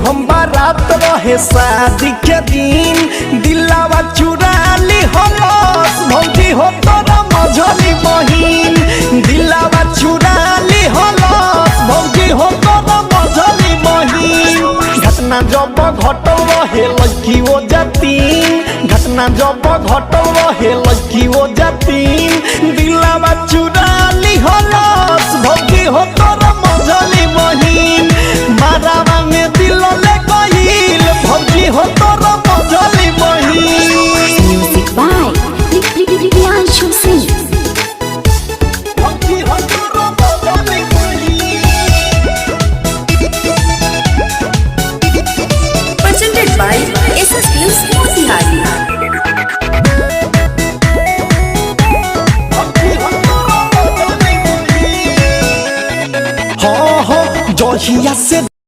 हम बारात रहे शादी के दिन दिलावा चुरा ली हलस भौजी हो तोरा मझली बहिन दिलावा चुरा ली हलस भौजी हो तोरा मझली बहिन घटना जब घटल रहे लड़की ओ जातीन घटना जब घटल रहे लड़की ओ जातीन दिलावा चुरा ली हलस भौजी हो तोरा मझली बहिन मारावा में दिल ले गइल भौजी हो तोरा मझली बहिन। Music by Priyanshu Singh. भौजी हो तोरा मझली बहिन। Presented by SS Films Motihari. हाँ हाँ जहिया से